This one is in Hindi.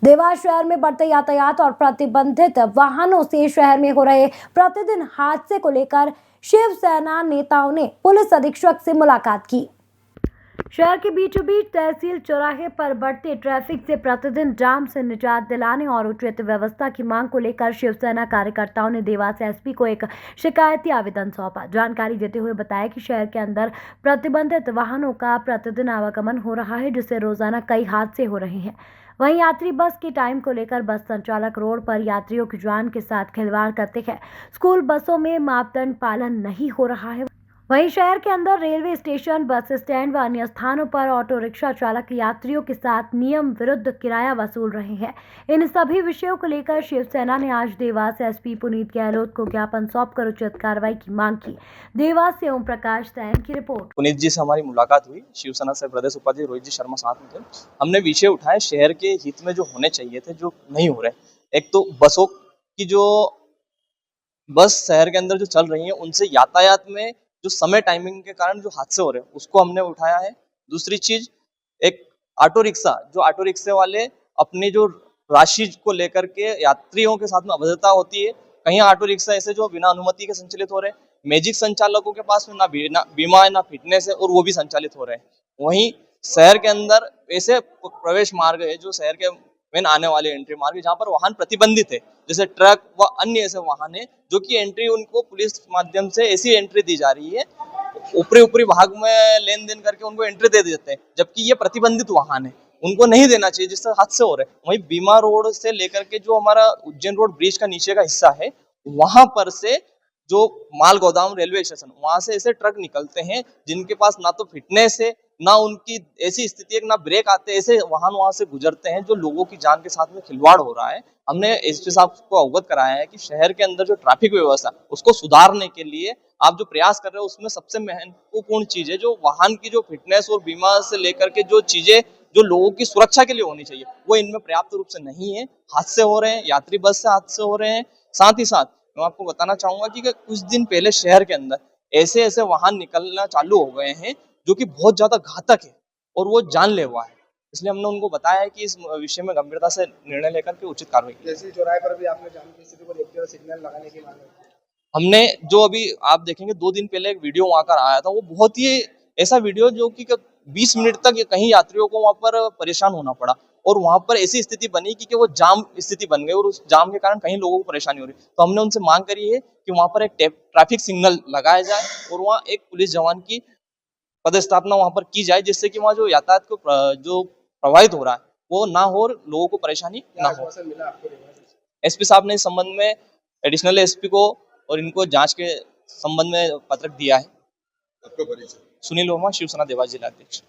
देवास शहर में बढ़ते यातायात और प्रतिबंधित वाहनों से शहर में हो रहे प्रतिदिन हादसे को लेकर शिवसेना नेताओं ने पुलिस अधीक्षक से मुलाकात की। शहर के बीचों बीच तहसील चौराहे पर बढ़ते ट्रैफिक से प्रतिदिन जाम से निजात दिलाने और उचित व्यवस्था की मांग को लेकर शिवसेना कार्यकर्ताओं ने देवास एसपी को एक शिकायती आवेदन सौंपा। जानकारी देते हुए बताया कि शहर के अंदर प्रतिबंधित वाहनों का प्रतिदिन आवागमन हो रहा है, जिससे रोजाना कई हादसे हो रहे हैं। वहीं यात्री बस के टाइम को लेकर बस संचालक रोड पर यात्रियों की जान के साथ खिलवाड़ करते हैं। स्कूल बसों में मापदंड पालन नहीं हो रहा है। वहीं शहर के अंदर रेलवे स्टेशन, बस स्टैंड व अन्य स्थानों पर ऑटो रिक्शा चालक यात्रियों के साथ नियम विरुद्ध किराया वसूल रहे हैं। इन सभी विषयों को लेकर शिवसेना ने आज देवास एसपी पुनीत गहलोत को ज्ञापन सौंपकर उचित कार्रवाई की मांग की। देवास से ओम प्रकाश सैन की रिपोर्ट। पुनीत जी से हमारी मुलाकात हुई। शिवसेना से प्रदेश उपाध्यक्ष रोहित जी शर्मा साथ में थे। हमने विषय उठाए शहर के हित में जो होने चाहिए थे, जो नहीं हो रहे। एक तो बसों की जो बस शहर के अंदर जो चल रही है, उनसे यातायात में जो समय टाइमिंग के कारण जो हादसे हो रहे हैं, उसको हमने उठाया है। दूसरी चीज, एक ऑटो रिक्शा, जो ऑटो रिक्शे वाले अपनी जो राशि को लेकर के यात्रियों के साथ में अभद्रता होती है। कहीं ऑटो रिक्शा ऐसे जो बिना अनुमति के संचालित हो रहे हैं। मैजिक संचालकों के पास में ना बीमा है, ना फिटनेस है, और वो भी संचालित हो रहे हैं। वहीं शहर के अंदर ऐसे प्रवेश मार्ग है जो शहर के मेन आने वाले एंट्री मार्ग है, जहाँ पर वाहन प्रतिबंधित है, जैसे ट्रक व अन्य ऐसे वाहन है, जो कि एंट्री उनको पुलिस माध्यम से ऐसी एंट्री दी जा रही है, ऊपरी भाग में लेन देन करके उनको एंट्री दे देते हैं, जबकि ये प्रतिबंधित वाहन है, उनको नहीं देना चाहिए, जिससे हादसे हो रहे हैं। वहीं बीमा रोड से लेकर के जो हमारा उज्जैन रोड ब्रिज का नीचे का हिस्सा है, वहां पर से जो माल गोदाम रेलवे स्टेशन, वहां से ऐसे ट्रक निकलते हैं जिनके पास ना तो फिटनेस है, ना उनकी ऐसी स्थिति है, ना ब्रेक आते, ऐसे वाहन वहां से गुजरते हैं, जो लोगों की जान के साथ में खिलवाड़ हो रहा है। हमने एसपी साहब को अवगत कराया है कि शहर के अंदर जो ट्रैफिक व्यवस्था, उसको सुधारने के लिए आप जो प्रयास कर रहे हो, उसमें सबसे महत्वपूर्ण चीज है जो वाहन की जो फिटनेस और बीमा से लेकर के जो चीजें जो लोगों की सुरक्षा के लिए होनी चाहिए, वो इनमें पर्याप्त रूप से नहीं है। हादसे हो रहे हैं, यात्री बस से हादसे हो रहे हैं। साथ ही साथ मैं आपको बताना चाहूंगा कि कुछ दिन पहले शहर के अंदर ऐसे ऐसे वाहन निकलना चालू हो गए हैं जो कि बहुत ज्यादा घातक है और वो जानलेवा है। इसलिए हमने उनको बताया है कि इस विषय में गंभीरता से निर्णय लेकर के उचित कार्रवाई की। जैसे चौराहे पर भी आपने जाम की स्थिति को देखते हुए सिग्नल लगाने की मांग की। हमने जो अभी आप देखेंगे 2 दिन पहले एक वीडियो वहां का आया था, वो बहुत ही ऐसा वीडियो जो कि 20 मिनट तक कहीं यात्रियों को वहां पर परेशान होना पड़ा, और वहां पर ऐसी स्थिति बनी कि वो जाम स्थिति बन गई, और उस जाम के कारण कहीं लोगों को परेशानी हो रही। तो हमने उनसे मांग करी है कि वहां पर एक ट्रैफिक सिग्नल लगाया जाए और वहां एक पुलिस जवान की पदस्थापना वहां पर की जाए, जिससे कि वहां जो यातायात को जो प्रभावित हो रहा है वो ना हो, लोगों को परेशानी ना हो। एसपी साहब ने इस संबंध में एडिशनल एसपी को और इनको जांच के संबंध में पत्र दिया है। आपका परिचय? सुनील वर्मा, शिवसेना देवास जिला अध्यक्ष।